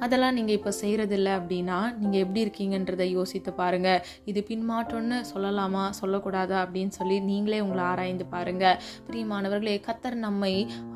அதெல்லாம் நீங்கள் இப்போ செய்கிறதில்ல அப்படின்னா நீங்கள் எப்படி இருக்கீங்கன்றதை யோசித்து பாருங்கள். இது பின்மாற்றம்னு சொல்லலாமா சொல்லக்கூடாதா அப்படின்னு சொல்லி நீங்களே உங்களை ஆராய்ந்து பாருங்கள். பிரியமானவர்களே, கர்த்தர் நம்மை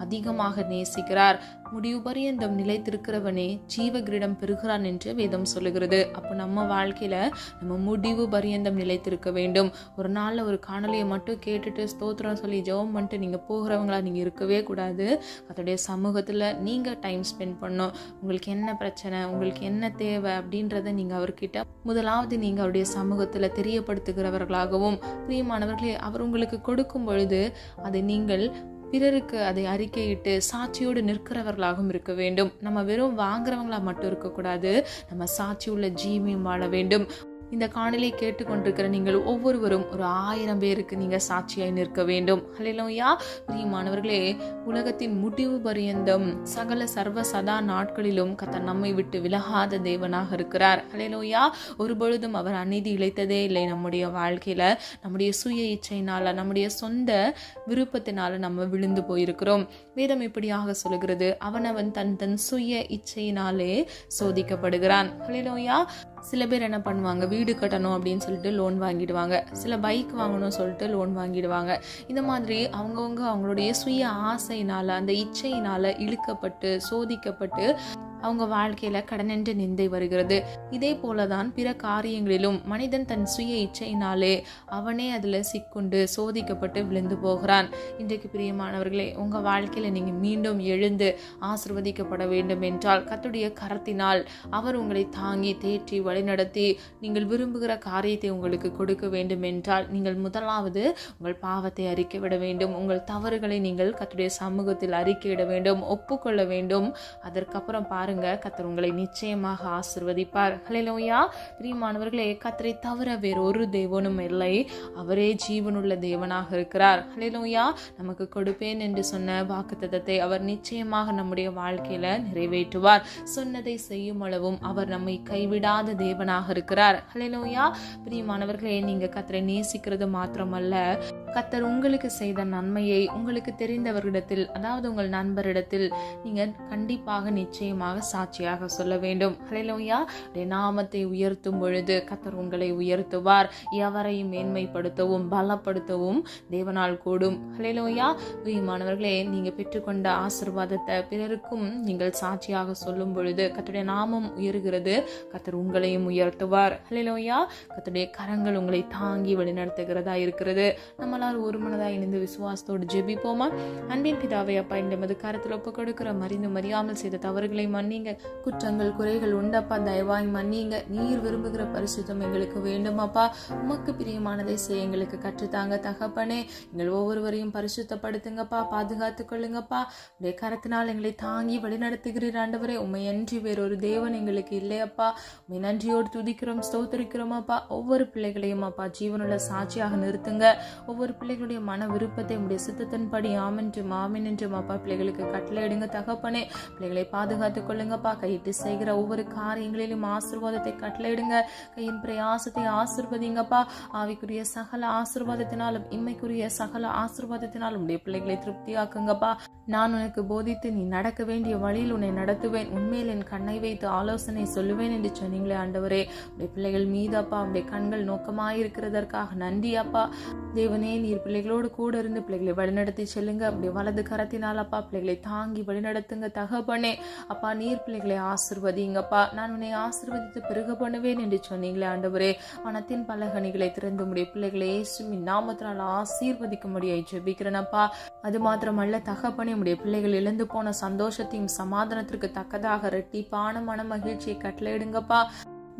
அதிகமாக நேசிக்கிறார். முடிவு பரியந்தம் நிலைத்திருக்கிறவனே ஜீவ கிரீடம் பெறுகிறான் என்று வேதம் சொல்லுகிறது. அப்போ நம்ம வாழ்க்கையில நம்ம முடிவு பரியந்தம் நிலைத்திருக்க வேண்டும். ஒரு நாள்ல ஒரு காணொலியை மட்டும் கேட்டுட்டு ஸ்தோத்திரம் சொல்லி ஜெபம் பண்ணிட்டு நீங்க போகிறவங்களா நீங்க இருக்கவே கூடாது. அதோடைய சமூகத்துல நீங்க டைம் ஸ்பெண்ட் பண்ணணும். உங்களுக்கு என்ன பிரச்சனை, உங்களுக்கு என்ன தேவை அப்படின்றத நீங்க அவர்கிட்ட முதலாவது நீங்க அவருடைய சமூகத்துல தெரியப்படுத்துகிறவர்களாகவும், பிரியமானவர்களே, அவர் உங்களுக்கு கொடுக்கும் பொழுது அதை நீங்கள் பிறருக்கு அதை அறிக்கையிட்டு சாட்சியோடு நிற்கிறவர்களாகவும் இருக்க வேண்டும். நம்ம வெறும் வாங்குறவங்களா மட்டும் இருக்கக்கூடாது, நம்ம சாட்சி உள்ள ஜீவியம் வாழ வேண்டும். இந்த காணொலியை கேட்டுக்கொண்டிருக்கிற நீங்கள் ஒவ்வொருவரும் ஒரு 1000 பேருக்கு நீங்க சாட்சியாய் நிற்க வேண்டும். ஹல்லேலூயா. பிரியமானவர்களே, உலகத்தின் முடிவு பரியந்தம் சகல சர்வ சதா நாட்களிலும் கர்த்தர் நம்மை விட்டு விலகாத தேவனாக இருக்கிறார். ஹல்லேலூயா. ஒரு பொழுதும் அவர் அநீதி இழைத்ததே இல்லை. நம்முடைய வாழ்க்கையில நம்முடைய சுய இச்சையினால, நம்முடைய சொந்த விருப்பத்தினால நம்ம விழுந்து போயிருக்கிறோம். வேதம் இப்படியாக சொல்லுகிறது, அவனவன் தன் தன் சுய இச்சையினாலே சோதிக்கப்படுகிறான். ஹல்லேலூயா. சில பேர் என்ன பண்ணுவாங்க, வீடு கட்டணும் அப்படின்னு சொல்லிட்டு லோன் வாங்கிடுவாங்க, சில பைக் வாங்கணும் சொல்லிட்டு லோன் வாங்கிடுவாங்க. இந்த மாதிரி அவங்களுடைய சுய ஆசையினால, அந்த இச்சையினால இழுக்கப்பட்டு சோதிக்கப்பட்டு அவங்க வாழ்க்கையில கடனென்று நிந்தை வருகிறது. இதே போலதான் பிற காரியங்களிலும் மனிதன் தன் சுய இச்சையினாலே அவனே அதுல சிக்குண்டு சோதிக்கப்பட்டு விழுந்து போகிறான். இன்றைக்கு பிரியமானவர்களே, உங்க வாழ்க்கையில நீங்க மீண்டும் எழுந்து ஆசீர்வதிக்கப்பட வேண்டும் என்றால் கர்த்தருடைய கரத்தினால் அவர் உங்களை தாங்கி தேற்றி வழிநடத்தி நீங்கள் விரும்புகிற காரியத்தை உங்களுக்கு கொடுக்க வேண்டும் என்றால் நீங்கள் முதலாவது உங்கள் பாவத்தை அறிக்கைவிட வேண்டும். உங்கள் தவறுகளை நீங்கள் கர்த்தருடைய சமூகத்தில் அறிக்கையிட வேண்டும், ஒப்புக்கொள்ள வேண்டும். அதற்கப்புறம் கர்த்தர் உங்களை நிச்சயமாக ஆசீர்வதிப்பார். ஹல்லேலூயா. பிரியமானவர்களே, கர்த்தரை தவிர வேறு ஒரு தேவனும் இல்லை. அவரே ஜீவனுள்ள தேவனாக இருக்கிறார். ஹல்லேலூயா. நமக்கு கொடுப்பேன் என்று சொன்ன வாக்குத்தத்தத்தை அவர் நிச்சயமாக நம்முடைய வாழ்க்கையில நிறைவேற்றுவார். சொன்னதை செய்யும் அளவும் அவர் நம்மை கைவிடாத தேவனாக இருக்கிறார். ஹல்லேலூயா. பிரியமானவர்களே, நீங்க கர்த்தரை நேசிக்கிறது மாத்திரமல்ல, கர்த்தர் உங்களுக்கு செய்த நன்மையை உங்களுக்கு தெரிந்தவர்களிடத்தில், அதாவது உங்கள் நண்பரிடத்தில் நீங்க கண்டிப்பாக நிச்சயமாக சாட்சியாக சொல்ல வேண்டும். ஹல்லேலூயா. நாமத்தை உயர்த்தும் பொழுது கர்த்தர் உங்களை உயர்த்துவார். எவரையும் மேன்மைப்படுத்தவும் பலப்படுத்தவும் தேவனால் கூடும். ஹல்லேலூயா. பிரியமானவர்களே, நீங்க பெற்றுக்கொண்ட ஆசீர்வாதத்தை பிறருக்கும் நீங்கள் சாட்சியாக சொல்லும் பொழுது கர்த்தருடைய நாமம் உயர்கிறது. கர்த்தர் உங்களையும் உயர்த்துவார். ஹல்லேலூயா. கர்த்தருடைய கரங்கள் உங்களை தாங்கி வழிநடத்துகிறதா இருக்கிறது. நம்மளால் ஒரு மனதாக இணைந்து விசுவாசத்தோடு ஜெபிப்போமா? அன்பின் பிதாவே, அப்பா, இந்த மது கரத்தில் ஒப்பு கொடுக்கிற மறிந்து மறியாமல் செய்த தவறுகளை மன்னிங்க. குற்றங்கள் குறைகள் உண்டப்பா, தயவாய் மன்னிங்க. நீர் விரும்புகிற பரிசுத்தம் எங்களுக்கு வேண்டும் அப்பா. உமக்கு பிரியமானதை செய்ய எங்களுக்கு கற்றுத்தாங்க தகப்பனே. எங்கள் ஒவ்வொருவரையும் பரிசுத்தப்படுத்துங்கப்பா, பாதுகாத்துக் கொள்ளுங்கப்பா. உடைய கரத்தினால் எங்களை தாங்கி வழிநடத்துகிறீர் ஆண்டவரே. உம்மை அன்றி வேறொரு தேவன் எங்களுக்கு இல்லையப்பா. உம்மை நன்றியோடு துதிக்கிறோம், ஸ்தோத்திரிக்கிறோம் அப்பா. ஒவ்வொரு பிள்ளைகளையும் அப்பா ஜீவனுள்ள சாட்சியாக நிறுத்துங்க. ஒவ்வொரு பிள்ளைகளுடைய மன விருப்பத்தை உடைய சித்தத்தின்படி ஆமென்றும் ஆமென் என்றும் அப்பா பிள்ளைகளுக்கு கட்டளையிடுங்க தகப்பனே. பிள்ளைகளை பாதுகாத்துக் கொள்ளுங்கப்பா. கையிட்டு செய்கிற ஒவ்வொரு காரியங்களிலும் ஆசீர்வாதத்தை கட்டளையிடுங்க. கையின் பிரயாசத்தை ஆசீர்வதிங்கப்பா. ஆவிக்குரிய சகல ஆசீர்வாதத்தினாலும் இம்மைக்குரிய சகல ஆசீர்வாதத்தினாலும் உடைய பிள்ளைகளை திருப்தியாக்குங்கப்பா. நான் உனக்கு போதித்து நீ நடக்க வேண்டிய வழியில் உன்னை நடத்துவேன், உண்மையில் என் கண்ணை வைத்து ஆலோசனை சொல்லுவேன் என்று சொன்னீங்களே ஆண்டவரே. உடைய பிள்ளைகள் மீது அப்பா உடைய கண்கள் நோக்கமாயிருக்கிறதற்காக நன்றி அப்பா. தேவனே, நீர் பிள்ளைகளோடு கூட இருந்து பிள்ளைகளை வழிநடத்தி செல்லுங்க. அப்படி வலது கரத்தினால் அப்பா பிள்ளைகளை தாங்கி வழிநடத்துங்க தகப்பனே. அப்பா, நீர் பிள்ளைகளை ஆசீர்வதிங்கப்பா. நான் உன்னை ஆசீர்வதித்து பெருக பண்ணுவேன் என்று சொன்னீங்களே ஆண்டவரே. மனத்தின் பலகணிகளை திறந்து உடைய பிள்ளைகளை இயேசுவின் நாமத்தினால் ஆசீர்வதிக்கும்படியாய் ஜெபிக்கிறேனப்பா. அது மாத்திரமல்ல தகப்பனே, உடைய பிள்ளைகள் இழந்து போன சந்தோஷத்தையும் சமாதானத்திற்கு தக்கதாக இரட்டிப்பான மன மகிழ்ச்சியை கட்டளையிடுங்கப்பா.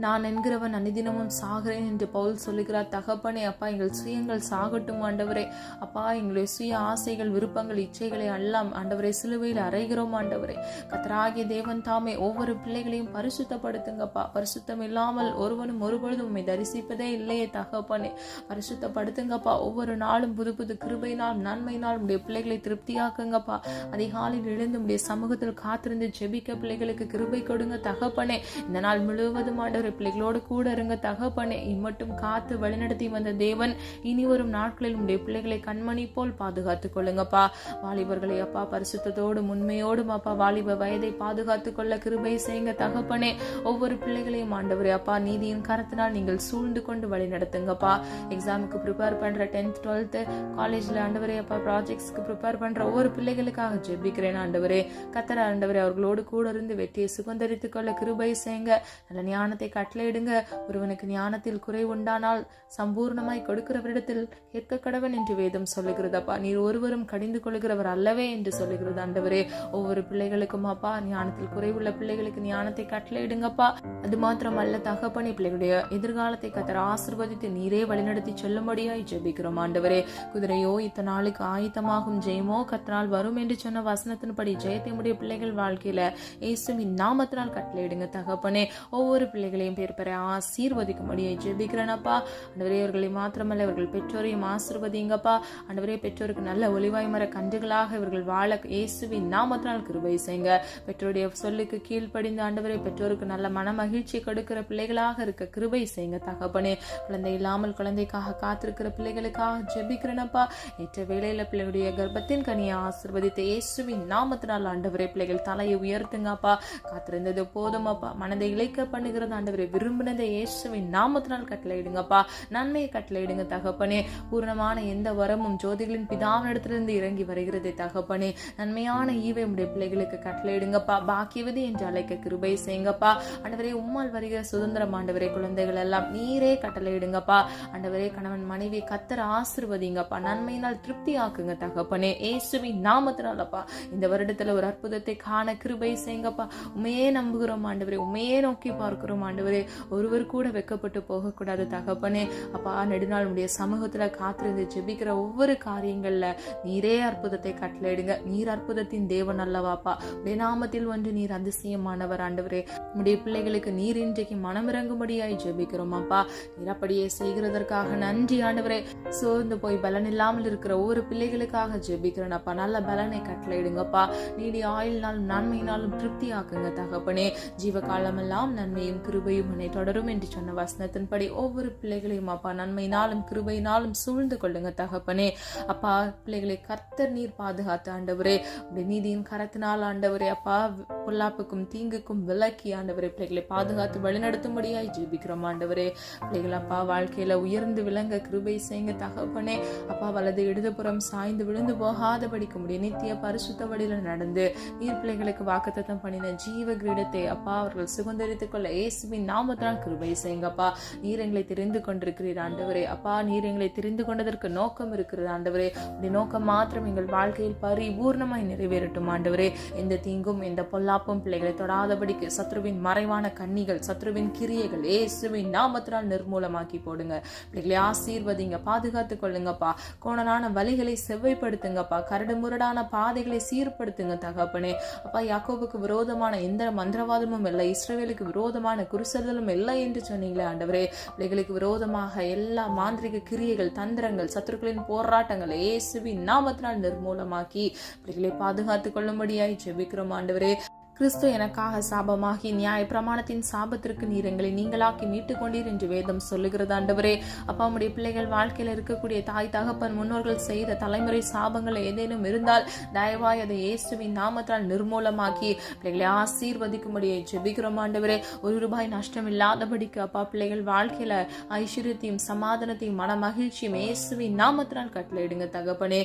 நான் என்கிறவன் அனுதினமும் சாகிறேன் என்று பவுல் சொல்லுகிறார் தகப்பனே. அப்பா, எங்கள் சுயங்கள் சாகட்டும் ஆண்டவரே. அப்பா, எங்களுடைய சுய ஆசைகள் விருப்பங்கள் இச்சைகளை எல்லாம் ஆண்டவரே சிலுவையில் அறைகிறோம் ஆண்டவரே. கர்த்தராகிய தேவன் தாமே ஒவ்வொரு பிள்ளைகளையும் பரிசுத்தப்படுத்துங்கப்பா. பரிசுத்தம் இல்லாமல் ஒருவனும் ஒருபொழுதும் உம்மை தரிசிப்பதே இல்லையே தகப்பனே. பரிசுத்தப்படுத்துங்கப்பா. ஒவ்வொரு நாளும் புது புது கிருபையினால் நன்மையினால் உடைய பிள்ளைகளை திருப்தியாக்குங்கப்பா. அதிகாலையில் எழுந்து உடைய சமூகத்தில் காத்திருந்து ஜெபிக்க பிள்ளைகளுக்கு கிருபை கொடுங்க தகப்பனே. இந்த நாள் முழுவதும் ஆண்டவரே பிள்ளைகளோடு கூட இருங்க தகப்பனே. இம்மட்டும் காத்து வழிநடத்தி வந்த தேவன் இனி வரும் நாட்களில் உடைய பிள்ளைகளை கண்மணி போல் பாதுகாத்துக் கொள்ளுங்கப்பா. வாலிபர்களை அப்பா பரிசுத்தத்தோடும் உண்மையோடும் அப்பா வாலிப வயதை பாதுகாத்துக் கொள்ள கிருபை செய்யுங்க தகப்பனே. ஒவ்வொரு பிள்ளைகளையும் ஆண்டவரே அப்பா நீதியின் கரத்தினால் நீங்கள் சூழ்ந்து கொண்டு வழி நடத்துங்கப்பா. எக்ஸாமுக்கு ப்ரிப்பேர் பண்ற 10th 12th காலேஜ்ல ஆண்டவரே அப்பா ப்ராஜெக்ட்ஸ்க்கு ப்ரிப்பேர் பண்ற ஒவ்வொரு பிள்ளைகளுக்காக ஜெபிக்கிறேன் ஆண்டவரே. கர்த்தர் ஆண்டவரே அவர்களோடு கூட இருந்து வெற்றியை சுதந்தரித்துக் கொள்ள கிருபை செய்யுங்க. நல்ல ஞானத்தை கட்டளையிடுங்க. ஒருவனுக்கு ஞானத்தில் குறை உண்டானால் சம்பூர்ணமாய் கொடுக்கிறவரிடத்தில் கேட்க கடவன் என்று வேதம் சொல்லுகிறதப்பா. நீர் ஒருவரும் கடிந்து கொள்கிறவர் அல்லவே என்று சொல்லுகிறது ஆண்டவரே. ஒவ்வொரு பிள்ளைகளுக்கும் அப்பா ஞானத்தில் குறைவுள்ள பிள்ளைகளுக்கு ஞானத்தை கட்டளையிடுங்கப்பா. அது மாத்திரமல்ல தகப்பனே, பிள்ளைகளுடைய எதிர்காலத்தை கர்த்தர் ஆசீர்வதித்து நீரே வழிநடத்தி சொல்லும்படியாய் ஜெபிக்கிறோம் ஆண்டவரே. குதிரையோ இத்தனை நாளுக்கு ஆயத்தமாகும், ஜெயமோ கர்த்தரால் வரும் என்று சொன்ன வசனத்தின்படி ஜெயத்தை உடைய பிள்ளைகள் வாழ்க்கையில இயேசுவின் நாமத்தினால் கட்டளையிடுங்க தகப்பனே. ஒவ்வொரு பிள்ளைகளையும் பேர் பெற ஆசீர்வதிக்கும்படியை ஜெபிக்கிறேனப்பா. ஆண்டவரே, அவர்களை மாத்திரமல்ல அவர்கள் பெற்றோரையும் ஆசீர்வதிங்கப்பா. ஆண்டவரே, பெற்றோருக்கு நல்ல ஒளிவாய் மர கன்றுகளாக இவர்கள் வாழ இயேசுவின் நாமத்தினால் கிருபை செய்யுங்க. பெற்றோருடைய சொல்லுக்கு கீழ்ப்படிந்து ஆண்டவரே பெற்றோருக்கு நல்ல மன மகிழ்ச்சி கொடுக்கிற பிள்ளைகளாக இருக்க கிருபை செய்யுங்க தகப்பனே. குழந்தை இல்லாமல் குழந்தைக்காக காத்திருக்கிற பிள்ளைகளுக்காக ஜெபிக்கிறேனப்பா. ஏற்ற வேளையில பிள்ளைகளுடைய கர்ப்பத்தின் கனியை ஆசீர்வதித்து இயேசுவின் நாமத்தினால் ஆண்டவரே பிள்ளைகள் தலையை உயர்த்துங்கப்பா. காத்திருந்தது போதும் அப்பா. மனதை இழைக்க பண்ணுகிறது ஆண்டவரே. விரும்பினதை இயேசுவின் நாமத்தினால் கட்டளையிடுங்கப்பா. நன்மையை கட்டளையிடுங்க தகப்பனே. பூர்ணமான எந்த வரமும் ஜோதிகளின் பிதாவினிடத்திலிருந்து இறங்கி வருகிறதை தகப்பனே. நன்மையான ஈவை உடைய பிள்ளைகளுக்கு கட்டளையிடுங்கப்பா. பாக்கியவதி என்று அழைக்க கிருபை செய்யுங்கப்பா. ஆண்டவரே, உம்மால் வருகிற சுதந்திரம் ஆண்டவரே குழந்தைகள் எல்லாம் நீரே கட்டளையிடுங்கப்பா. ஆண்டவரே, கணவன் மனைவி கர்த்தர் ஆசீர்வதிங்கப்பா. நன்மையினால் திருப்தி ஆக்குங்க தகப்பனே. இயேசுவின் நாமத்தினாலப்பா இந்த வருடத்துல ஒரு அற்புதத்தை காண கிருபை செய்யுங்கப்பா. உண்மையே நம்புகிறோம் ஆண்டவரே. உண்மையே நோக்கி பார்க்கிறோம் ஆண்டவரே. ஒருவர் கூட வெக்கப்பட்டு போகக்கூடாது தகப்பனே. அப்பா, நெடுநாள் உடைய சமூகத்துல காத்திருந்து ஜெபிக்கிற ஒவ்வொரு காரியங்கள்ல நீரே அற்புதத்தை கட்டளையிடுங்க. நீர் அற்புதத்தின் தேவன் அல்லவாப்பா. உடைய நாமத்தில் ஒன்று நீர் அதிசயமானவர் ஆண்டவரே. உடைய பிள்ளைகளுக்கு நீர் இன்றைக்கு மனமிறங்கும்படியாய் ஜெபிக்கிறோம் அப்பா. நீர் அப்படியே செய்கிறதற்காக நன்றி ஆண்டவரே. சோர்ந்து போய் பலன் இல்லாமல் இருக்கிற ஒவ்வொரு பிள்ளைகளுக்காக ஜெபிக்கிறேன் அப்பா. நல்ல பலனை கட்டளையிடுங்கப்பா. நீடி ஆயுள்னாலும் நன்மையினாலும் திருப்தி ஆக்குங்க தகப்பனே. ஜீவ காலமெல்லாம் நன்மையும் கிருபை கிருபையும் என்னை தொடரும் என்று சொன்ன வசனத்தின்படி ஒவ்வொரு பிள்ளைகளையும் அப்பா நன்மையினாலும் கிருபையினாலும் சூழ்ந்து கொள்ளுங்க தகப்பனே. அப்பா பிள்ளைகளை கர்த்தர் நீர் பாதுகாத்து ஆண்டவரே, உடைய நீதியின் கரத்தினால் ஆண்டவரே அப்பா பொல்லாப்புக்கும் தீங்குக்கும் விலக்கி ஆண்டவரே பிள்ளைகளை பாதுகாத்து வழிநடத்தும்படியாய் ஜெபிக்கிறோம் ஆண்டவரே. பிள்ளைகள் அப்பா வாழ்க்கையில உயர்ந்து விளங்க கிருபை செய்யுங்க தகப்பனே. அப்பா வலது இடதுபுறம் சாய்ந்து விழுந்து போகாதபடிக்க முடியும் நித்திய பரிசுத்த வழியில நடந்து நீர் பிள்ளைகளுக்கு வாக்குத்தத்தம் பண்ணின ஜீவ கிரீடத்தை அப்பா அவர்கள் சுதந்தரித்துக் கொள்ள இயேசுவின் நாமத்தால் கிருபை செய்யுங்கப்பா. நீர் எங்களை தெரிந்து கொண்டிருக்கிறீர் ஆண்டவரே. அப்பா நீர் எங்களை தெரிந்து கொண்டதற்கு நோக்கம் இருக்கிறது ஆண்டவரே. இந்த நோக்கம் மாத்திரம் எங்கள் வாழ்க்கையில் பரிபூர்ணமாய் நிறைவேறட்டும் ஆண்டவரே. எந்த தீங்கும் எந்த பொல்லாப்பும் பிள்ளைகளை தொடாதபடிக்கு சத்ருவின் மறைவான கண்ணிகள் சத்ருவின் கிரியைகள் இயேசுவின் நாமத்தினால் நிர்மூலமாக்கி போடுங்க. பிள்ளைகளை ஆசீர்வதிங்க, பாதுகாத்துக் கொள்ளுங்கப்பா. கோணலான வழிகளை செவ்வைப்படுத்துங்கப்பா. கரடு முரடான பாதைகளை சீர்படுத்துங்க தகப்பனே. அப்பா யாக்கோபுக்கு விரோதமான எந்த மந்திரவாதமும் இல்லை, இஸ்ரவேலுக்கு விரோதமான குறிசெல்லும் இல்லை என்று சொன்னீங்களே ஆண்டவரே. பிள்ளைகளுக்கு விரோதமாக எல்லா மாந்திரிக கிரியைகள் தந்திரங்கள் சத்துருக்களின் போராட்டங்கள் இயேசுவின் நாமத்தினால் நிர்மூலமாக்கி பிள்ளைகளை பாதுகாத்துக் கொள்ளும்படியாய் ஜெபிக்கிறோம் ஆண்டவரே. கிறிஸ்து எனக்காக சாபமாகி நியாய பிரமாணத்தின் சாபத்திற்கு நீர் எங்களை நீங்களாக்கி மீட்டுக் கொண்டீர் என்று வேதம் சொல்லுகிறது ஆண்டவரே. அப்பா உடைய பிள்ளைகள் வாழ்க்கையில் இருக்கக்கூடிய தாய் தகப்பன் முன்னோர்கள் செய்த தலைமுறை சாபங்கள் ஏதேனும் இருந்தால் தயவாய் அதை இயேசுவின் நாமத்தால் நிர்மூலமாக்கி பிள்ளைகளை ஆசீர்வதிக்கும்படியை ஜெபிக்கிறோம் ஆண்டவரே. ₹1 நஷ்டம் இல்லாதபடிக்கு அப்பா பிள்ளைகள் வாழ்க்கையில ஐஸ்வர்யத்தையும் சமாதானத்தையும் மன மகிழ்ச்சியும் இயேசுவின் நாமத்தினால் கட்டளையிடுங்க தகப்பனே.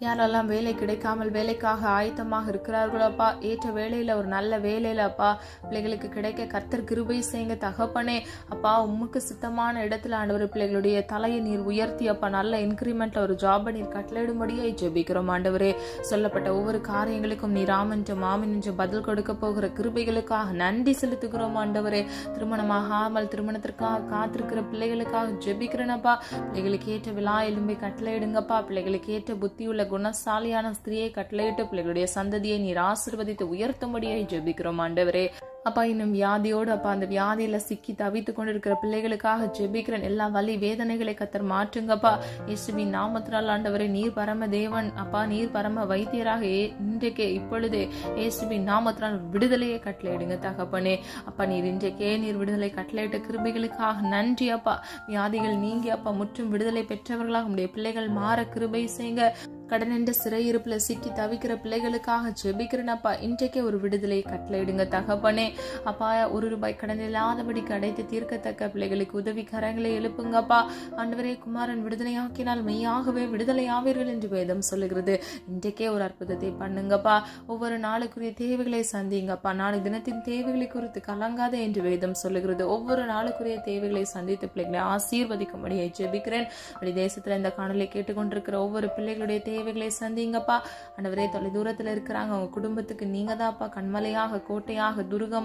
யாரெல்லாம் வேலை கிடைக்காமல் வேலைக்காக ஆயத்தமாக இருக்கிறார்களோ அப்பா ஏற்ற வேலையில ஒரு நல்ல வேலையில அப்பா பிள்ளைகளுக்கு கிடைக்க கர்த்தர் கிருபை செய்யுங்க தகப்பனே. அப்பா உமக்கு சுத்தமான இடத்துல ஆண்டவர் பிள்ளைகளுடைய தலையை நீர் உயர்த்தி அப்பா நல்ல இன்கிரிமெண்ட்ல ஒரு ஜாபை நீர் கட்டளையிடும்படியே ஜெபிக்கிறோம் ஆண்டவரே. சொல்லப்பட்ட ஒவ்வொரு காரியங்களுக்கும் நீர் ஆமென்று மாமின் என்று பதில் கொடுக்க போகிற கிருபைகளுக்காக நன்றி செலுத்துகிறோம் ஆண்டவரே. திருமணமாகாமல் திருமணத்திற்காக காத்திருக்கிற பிள்ளைகளுக்காக ஜெபிக்கிறேனப்பா. பிள்ளைகளுக்கு ஏற்ற விழா எலும்பை கட்டளையிடுங்கப்பா. பிள்ளைகளுக்கு ஏற்ற புத்தியுள்ள குணசாலியான ஸ்திரியை கட்டளையிட்டு பிள்ளைகளுடைய சந்ததியை நீர் ஆசீர்வதித்து உயர்த்தும்படியை ஜெபிக்கிறோம் ஆண்டவரே. அப்பா இன்னும் வியாதியோடு அப்பா அந்த வியாதியில சிக்கி தவித்து கொண்டிருக்கிற பிள்ளைகளுக்காக ஜெபிக்கிறேன். எல்லா வலி வேதனைகளை கத்தர் மாற்றுங்கப்பா இயேசுவின் நாமத்தினால் ஆண்டவரே. நீர் பரம தேவன் அப்பா, நீர் பரம வைத்தியராக இன்றைக்கே இப்பொழுதே இயேசுவின் நாமத்தினால் விடுதலையை கட்டளையிடுங்க தகப்பனே. அப்பா நீர் இன்றைக்கே நீர் விடுதலை கட்டளையிட்ட கிருபைகளுக்காக நன்றி அப்பா. வியாதிகள் நீங்கி அப்பா முற்றும் விடுதலை பெற்றவர்களாக உடைய பிள்ளைகள் மாற கிருபை செய்யுங்க. கடன் என்ற சிறையிருப்புல சிக்கி தவிக்கிற பிள்ளைகளுக்காக ஜெபிக்கிறேனப்பா. இன்றைக்கே ஒரு விடுதலை கட்டளையிடுங்க தகப்பனே. அப்பா ₹1 கடன் இல்லாதபடி அடைத்து தீர்க்கத்தக்க பிள்ளைகளுக்கு உதவி கரங்களை எழுப்புங்கப்பா. ஆண்டவரே குமாரன் விடுதலையாக்கினால் மெய்யாகவே விடுதலையாவீர்கள் என்று வேதம் சொல்லுகிறது. இன்றைக்கே ஒரு அற்புதத்தை பண்ணுங்கப்பா. ஒவ்வொரு நாளுக்குரிய தேவைகளை சந்திங்கப்பா. நாளை தினத்தின் தேவைகளை குறித்து கலங்காதே என்று வேதம் சொல்லுகிறது. ஒவ்வொரு நாளுக்குரிய தேவைகளை சந்தித்து பிள்ளைகளை ஆசீர்வதிக்கும்படியை ஜெபிக்கிறேன். அப்படி தேசத்துல இந்த காணொலியை கேட்டுக்கொண்டிருக்கிற ஒவ்வொரு பிள்ளைகளுடைய தேவைகளை சந்திங்கப்பா. ஆண்டவரே தொலை தூரத்துல இருக்கிறாங்க, அவங்க குடும்பத்துக்கு நீங்க தான்ப்பா கண்மலையாக கோட்டையாக துருகமாக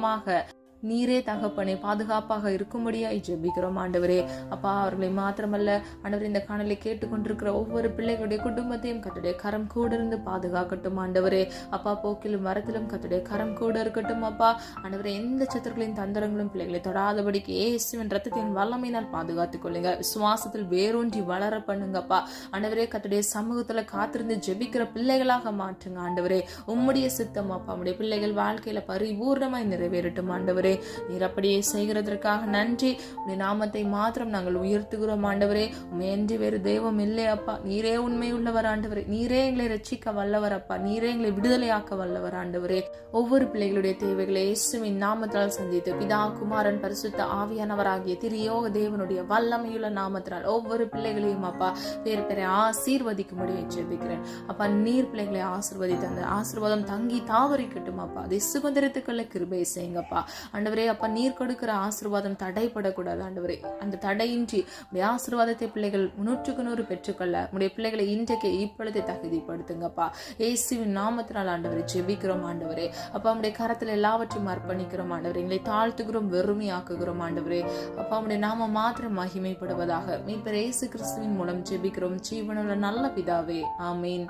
நீரே தகப்பனே பாதுகாப்பாக இருக்கும்படியாய் ஜெபிக்கிறோம் ஆண்டவரே. அப்பா அவர்களை மாத்திரமல்ல ஆண்டவரே இந்த காணலை கேட்டுக்கொண்டிருக்கிற ஒவ்வொரு பிள்ளைகளுடைய குடும்பத்தையும் கர்த்தருடைய கரம் கூட இருந்து பாதுகாக்கட்டும் ஆண்டவரே. அப்பா போக்கிலும் வரத்திலும் கர்த்தருடைய கரம் கூட இருக்கட்டும் அப்பா. ஆண்டவரே எந்த சத்துருக்களின் தந்திரங்களும் பிள்ளைகளை தொடாதபடிக்கு இயேசுவின் ரத்தத்தின் வல்லமையினால் பாதுகாத்துக் கொள்ளுங்க. விசுவாசத்தில் வேரூன்றி வளர பண்ணுங்கப்பா. ஆண்டவரே கர்த்தருடைய சமூகத்துல காத்திருந்து ஜெபிக்கிற பிள்ளைகளாக மாற்றுங்க ஆண்டவரே. உம்முடைய சித்தம் அப்பா உம்முடைய பிள்ளைகள் வாழ்க்கையில பரிபூர்ணமாய் நிறைவேறட்டும் ஆண்டவரே. நீர் அப்படியே செய்கிறதற்காக நன்றி. உடைய நாமத்தை மாத்திரம் நாங்கள் உயர்த்துகிறோம் ஆண்டவரே. உண்மையன்றி வேறு தெய்வம் இல்லை அப்பா. நீரே உண்மை உள்ளவர் ஆண்டவரே. நீரே எங்களை ரட்சிக்க வல்லவர் அப்பா. நீரே எங்களை விடுதலையாக்க வல்லவர் ஆண்டவரே. ஒவ்வொரு பிள்ளைகளுடைய தேவைகளை இயேசுவின் நாமத்தால் சந்தித்து பிதா குமாரன் பரிசுத்த ஆவியானவராகிய திரியோக தேவனுடைய வல்லமையுள்ள நாமத்தினால் ஒவ்வொரு பிள்ளைகளையும் அப்பா பேர் பேரை ஆசீர்வதிக்கும்படியை ஜெபிக்கிறேன் அப்பா. நீர் பிள்ளைகளை ஆசீர்வதித்து அந்த ஆசீர்வாதம் தங்கி தாவரிக்கட்டும் அப்பா. அதை சுதந்திரத்துக்குள்ள கிருபை செய்யுங்கப்பா ஆண்டவரே. அப்பா நீர் கொடுக்கிற ஆசீர்வாதம் தடைப்படக்கூடாது ஆண்டவரே. அந்த தடையின்றி உடைய ஆசீர்வாதத்தை பிள்ளைகள் 100% பெற்றுக்கொள்ள உடைய பிள்ளைகளை இன்றைக்கு இப்பொழுதே தகுதிப்படுத்துங்கப்பா. இயேசுவின் நாமத்தினால் ஆண்டவரை ஜெபிக்கிறோம் ஆண்டவரே. அப்பா உடைய கரத்தில் எல்லாவற்றையும் அர்ப்பணிக்கிறோம் ஆண்டவரே. எங்களை தாழ்த்துகிறோம், வெறுமையாக்குகிறோம் ஆண்டவரே. அப்பா உடைய நாம மாத்திரம் மகிமைப்படுவதாக மீட்பர் இயேசு கிறிஸ்துவின் மூலம் ஜெபிக்கிறோம் ஜீவனுள்ள நல்ல பிதாவே, ஆமீன்.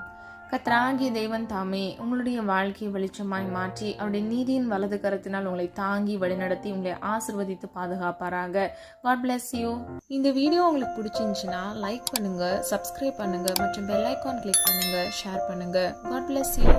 கர்த்தராகிய தேவன் தாமே உங்களுடைய வாழ்க்கையை வெளிச்சமாய் மாற்றி அவருடைய நீதியின் வலது கரத்தினால் உங்களை தாங்கி வழிநடத்தி உங்களை ஆசீர்வதித்து பாதுகாப்பாராக. God bless you. இந்த வீடியோ உங்களுக்கு பிடிச்சிருந்துச்சுன்னா லைக் பண்ணுங்க, சப்ஸ்கிரைப் பண்ணுங்க மற்றும் பெல் ஐகான் கிளிக் பண்ணுங்க, ஷேர் பண்ணுங்க. God bless you.